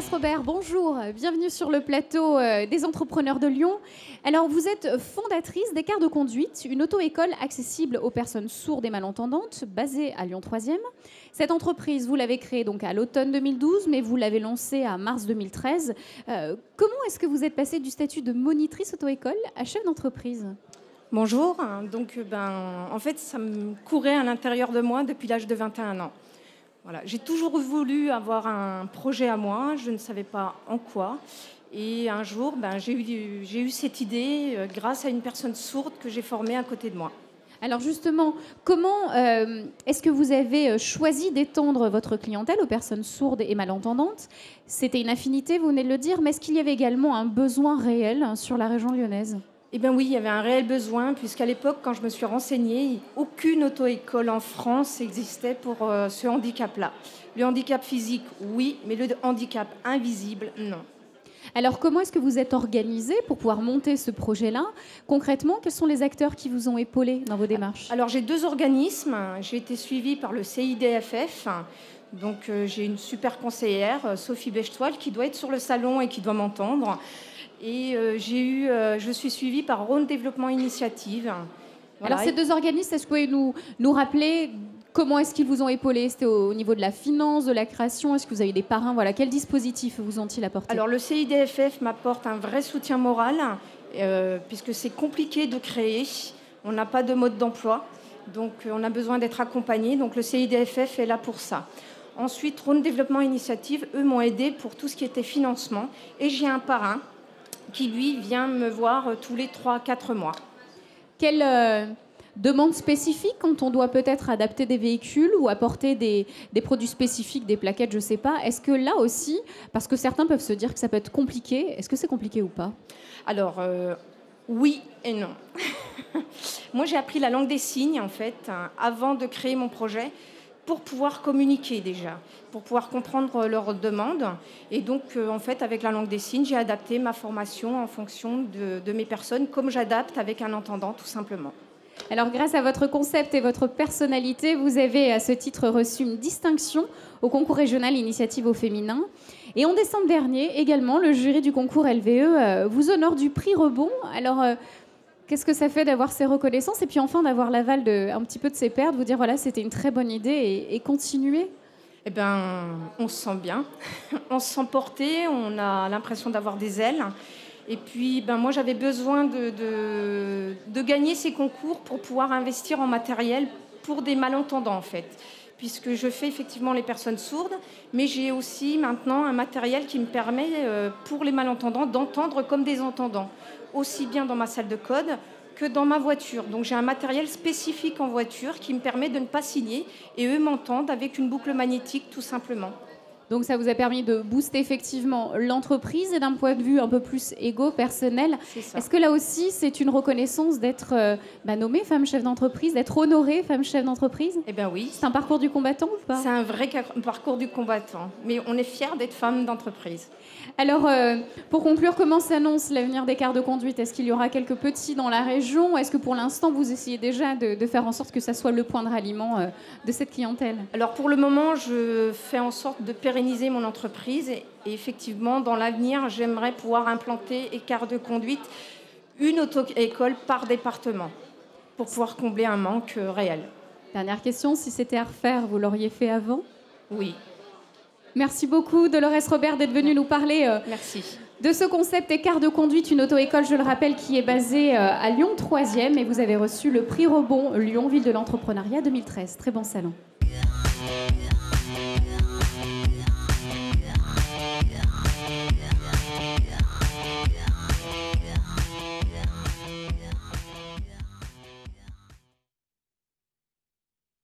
Dolores Robert, bonjour, bienvenue sur le plateau des entrepreneurs de Lyon. Alors vous êtes fondatrice d'Écart de conduite, une auto-école accessible aux personnes sourdes et malentendantes, basée à Lyon 3e. Cette entreprise, vous l'avez créée donc à l'automne 2012, mais vous l'avez lancée à mars 2013. Comment est-ce que vous êtes passée du statut de monitrice auto-école à chef d'entreprise ? Bonjour, donc en fait ça me courait à l'intérieur de moi depuis l'âge de 21 ans. Voilà, j'ai toujours voulu avoir un projet à moi, je ne savais pas en quoi. Et un jour, j'ai eu cette idée grâce à une personne sourde que j'ai formée à côté de moi. Alors justement, comment est-ce que vous avez choisi d'étendre votre clientèle aux personnes sourdes et malentendantes ? C'était une affinité, vous venez de le dire, mais est-ce qu'il y avait également un besoin réel sur la région lyonnaise ? Eh bien oui, il y avait un réel besoin, puisqu'à l'époque, quand je me suis renseignée, aucune auto-école en France existait pour ce handicap-là. Le handicap physique, oui, mais le handicap invisible, non. Alors, comment est-ce que vous êtes organisé pour pouvoir monter ce projet-là ? Concrètement, quels sont les acteurs qui vous ont épaulé dans vos démarches ? Alors, j'ai deux organismes. J'ai été suivie par le CIDFF. Donc, j'ai une super conseillère, Sophie Bechtoil, qui doit être sur le salon et qui doit m'entendre. Et je suis suivie par Rhône Développement Initiative. Voilà. Alors, ces deux organismes, est-ce que vous pouvez nous rappeler comment est-ce qu'ils vous ont épaulé ? C'était au niveau de la finance, de la création ? Est-ce que vous avez des parrains ? Voilà, quels dispositifs vous ont-ils apporté ? Alors, le CIDFF m'apporte un vrai soutien moral, puisque c'est compliqué de créer. On n'a pas de mode d'emploi, donc on a besoin d'être accompagné. Donc, le CIDFF est là pour ça. Ensuite, Rhône Développement Initiative, eux m'ont aidé pour tout ce qui était financement. Et j'ai un parrain qui, lui, vient me voir tous les 3-4 mois. Quelle demande spécifique quand on doit peut-être adapter des véhicules ou apporter des produits spécifiques, des plaquettes, je ne sais pas. Est-ce que là aussi, parce que certains peuvent se dire que ça peut être compliqué, est-ce que c'est compliqué ou pas ? Alors, oui et non. Moi, j'ai appris la langue des signes, en fait, avant de créer mon projet, pour pouvoir communiquer déjà, pour pouvoir comprendre leurs demandes. Et donc, en fait, avec la langue des signes, j'ai adapté ma formation en fonction de mes personnes, comme j'adapte avec un entendant, tout simplement. Alors, grâce à votre concept et votre personnalité, vous avez à ce titre reçu une distinction au concours régional Initiative au féminin. Et en décembre dernier, également, le jury du concours LVE vous honore du prix Rebond. Alors, qu'est-ce que ça fait d'avoir ces reconnaissances et puis enfin d'avoir l'aval un petit peu de ses pairs, de vous dire voilà, c'était une très bonne idée et continuer ? Eh bien, on se sent bien, on se sent porté, on a l'impression d'avoir des ailes. Et puis, moi, j'avais besoin de gagner ces concours pour pouvoir investir en matériel pour des malentendants, en fait. Puisque je fais effectivement les personnes sourdes, mais j'ai aussi maintenant un matériel qui me permet, pour les malentendants, d'entendre comme des entendants, aussi bien dans ma salle de code que dans ma voiture. Donc j'ai un matériel spécifique en voiture qui me permet de ne pas signer, et eux m'entendent avec une boucle magnétique, tout simplement. Donc ça vous a permis de booster effectivement l'entreprise et d'un point de vue un peu plus égo, personnel. Est-ce que là aussi c'est une reconnaissance d'être nommée femme chef d'entreprise, d'être honorée femme chef d'entreprise ? Eh bien oui. C'est un parcours du combattant ou pas ? C'est un vrai parcours du combattant, mais on est fiers d'être femme d'entreprise. Alors, pour conclure, comment s'annonce l'avenir d'Écart de conduite ? Est-ce qu'il y aura quelques petits dans la région ? Est-ce que pour l'instant, vous essayez déjà de faire en sorte que ça soit le point de ralliement de cette clientèle ? Alors, pour le moment, je fais en sorte de pérenniser mon entreprise. Et effectivement, dans l'avenir, j'aimerais pouvoir implanter Écart de conduite, une auto-école par département, pour pouvoir combler un manque réel. Dernière question, si c'était à refaire, vous l'auriez fait avant ? Oui. Merci beaucoup, Dolores Robert, d'être venue nous parler Merci. de ce concept Écart de conduite, une auto-école, je le rappelle, qui est basée à Lyon 3e. Et vous avez reçu le prix Rebond Lyon, ville de l'entrepreneuriat 2013. Très bon salon.